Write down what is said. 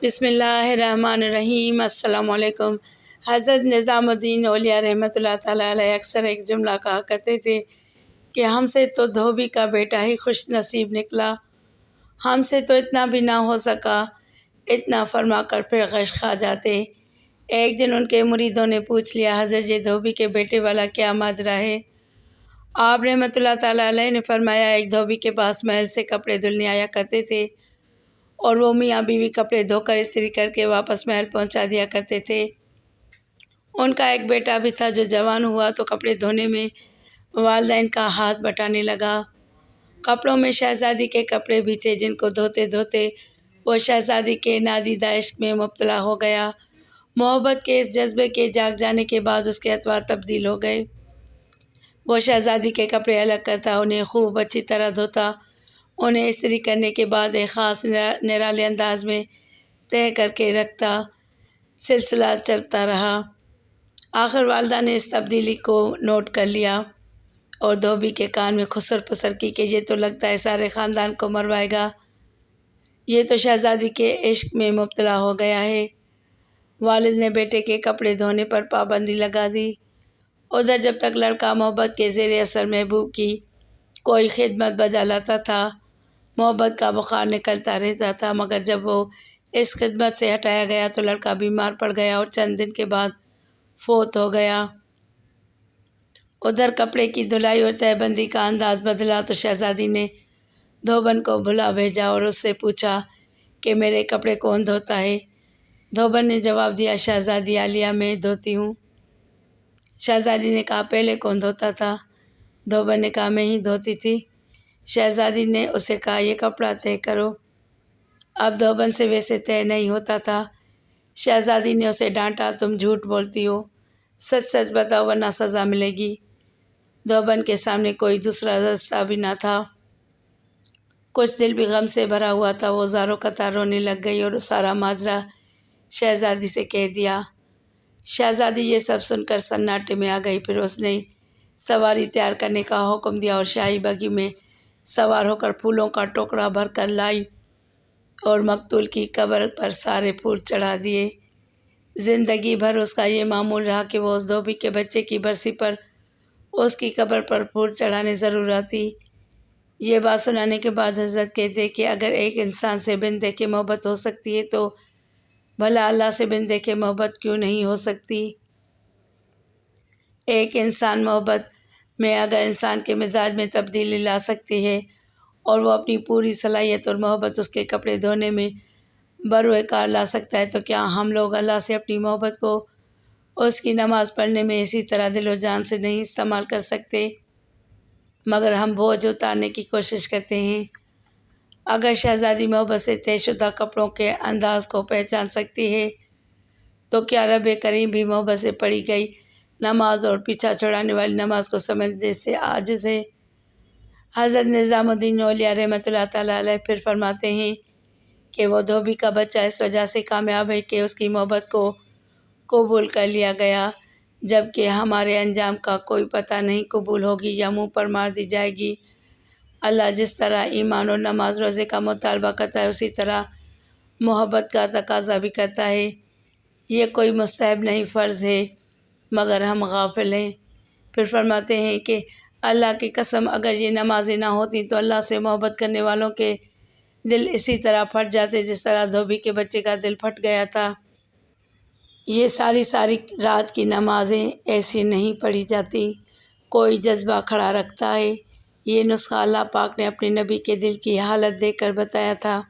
بسم اللہ الرحمن الرحیم۔ السلام علیکم۔ حضرت نظام الدین اولیاء رحمۃ اللہ تعالیٰ علیہ اکثر ایک جملہ کہا کرتے تھے کہ ہم سے تو دھوبی کا بیٹا ہی خوش نصیب نکلا، ہم سے تو اتنا بھی نہ ہو سکا، اتنا فرما کر پھر غش کھا جاتے۔ ایک دن ان کے مریدوں نے پوچھ لیا، حضرت یہ دھوبی کے بیٹے والا کیا ماجرا ہے؟ آپ رحمۃ اللہ تعالیٰ علیہ نے فرمایا، ایک دھوبی کے پاس محل سے کپڑے دھلنے آیا کرتے تھے اور وہ میاں بیوی کپڑے دھو کر استری کر کے واپس محل پہنچا دیا کرتے تھے۔ ان کا ایک بیٹا بھی تھا جو جوان ہوا تو کپڑے دھونے میں والدین کا ہاتھ بٹانے لگا۔ کپڑوں میں شہزادی کے کپڑے بھی تھے جن کو دھوتے دھوتے وہ شہزادی کے نادیدہ عشق میں مبتلا ہو گیا۔ محبت کے اس جذبے کے جاگ جانے کے بعد اس کے اطوار تبدیل ہو گئے۔ وہ شہزادی کے کپڑے الگ کرتا، انہیں خوب اچھی طرح دھوتا، انہیں استری کرنے کے بعد ایک خاص نرالے انداز میں تہہ کر کے رکھتا۔ سلسلہ چلتا رہا۔ آخر والدہ نے اس تبدیلی کو نوٹ کر لیا اور دھوبی کے کان میں خسر پسر کی کہ یہ تو لگتا ہے سارے خاندان کو مروائے گا، یہ تو شہزادی کے عشق میں مبتلا ہو گیا ہے۔ والد نے بیٹے کے کپڑے دھونے پر پابندی لگا دی۔ ادھر جب تک لڑکا محبت کے زیر اثر محبوب کی کوئی خدمت بجا لاتا تھا، محبت کا بخار نکلتا رہتا تھا، مگر جب وہ اس خدمت سے ہٹایا گیا تو لڑکا بیمار پڑ گیا اور چند دن کے بعد فوت ہو گیا۔ ادھر کپڑے کی دھلائی اور تہہ بندی کا انداز بدلا تو شہزادی نے دھوبن کو بلا بھیجا اور اس سے پوچھا کہ میرے کپڑے کون دھوتا ہے؟ دھوبن نے جواب دیا، شہزادی عالیہ میں دھوتی ہوں۔ شہزادی نے کہا، پہلے کون دھوتا تھا؟ دھوبن نے کہا، میں ہی دھوتی تھی۔ شہزادی نے اسے کہا، یہ کپڑا تہہ کرو۔ اب دھوبن سے ویسے تہہ نہیں ہوتا تھا۔ شہزادی نے اسے ڈانٹا، تم جھوٹ بولتی ہو، سچ سچ بتاؤ ورنہ سزا ملے گی۔ دھوبن کے سامنے کوئی دوسرا راستہ بھی نہ تھا۔ کچھ دل بھی غم سے بھرا ہوا تھا، وہ زاروں قطار رونے لگ گئی اور سارا ماجرا شہزادی سے کہہ دیا۔ شہزادی یہ سب سن کر سناٹے میں آ گئی۔ پھر اس نے سواری تیار کرنے کا حکم دیا اور شاہی بگھی میں سوار ہو کر پھولوں کا ٹوکرا بھر کر لائی اور مقتول کی قبر پر سارے پھول چڑھا دیے۔ زندگی بھر اس کا یہ معمول رہا کہ وہ اس دھوبی کے بچے کی برسی پر اس کی قبر پر پھول چڑھانے ضرور آتی۔ یہ بات سنانے کے بعد حضرت کہتے کہ اگر ایک انسان سے بن دیکھے محبت ہو سکتی ہے تو بھلا اللہ سے بن دیکھے محبت کیوں نہیں ہو سکتی؟ ایک انسان محبت میں اگر انسان کے مزاج میں تبدیلی لا سکتی ہے اور وہ اپنی پوری صلاحیت اور محبت اس کے کپڑے دھونے میں بروئے کار لا سکتا ہے تو کیا ہم لوگ اللہ سے اپنی محبت کو اس کی نماز پڑھنے میں اسی طرح دل و جان سے نہیں استعمال کر سکتے؟ مگر ہم بوجھ اتارنے کی کوشش کرتے ہیں۔ اگر شہزادی محبت سے طے شدہ کپڑوں کے انداز کو پہچان سکتی ہے تو کیا رب کریم بھی محبت سے پڑھی گئی نماز اور پیچھا چھڑانے والی نماز کو سمجھنے سے عاجز ہے؟ حضرت نظام الدین اولیاء رحمۃ اللہ تعالیٰ علیہ پھر فرماتے ہیں کہ وہ دھوبی کا بچہ اس وجہ سے کامیاب ہے کہ اس کی محبت کو قبول کر لیا گیا، جبکہ ہمارے انجام کا کوئی پتہ نہیں، قبول ہوگی یا منہ پر مار دی جائے گی۔ اللہ جس طرح ایمان اور نماز روزے کا مطالبہ کرتا ہے اسی طرح محبت کا تقاضا بھی کرتا ہے۔ یہ کوئی مستحب نہیں، فرض ہے، مگر ہم غافل ہیں۔ پھر فرماتے ہیں کہ اللہ کی قسم اگر یہ نمازیں نہ ہوتی تو اللہ سے محبت کرنے والوں کے دل اسی طرح پھٹ جاتے جس طرح دھوبی کے بچے کا دل پھٹ گیا تھا۔ یہ ساری رات کی نمازیں ایسی نہیں پڑھی جاتی، کوئی جذبہ کھڑا رکھتا ہے۔ یہ نسخہ اللہ پاک نے اپنے نبی کے دل کی حالت دیکھ کر بتایا تھا۔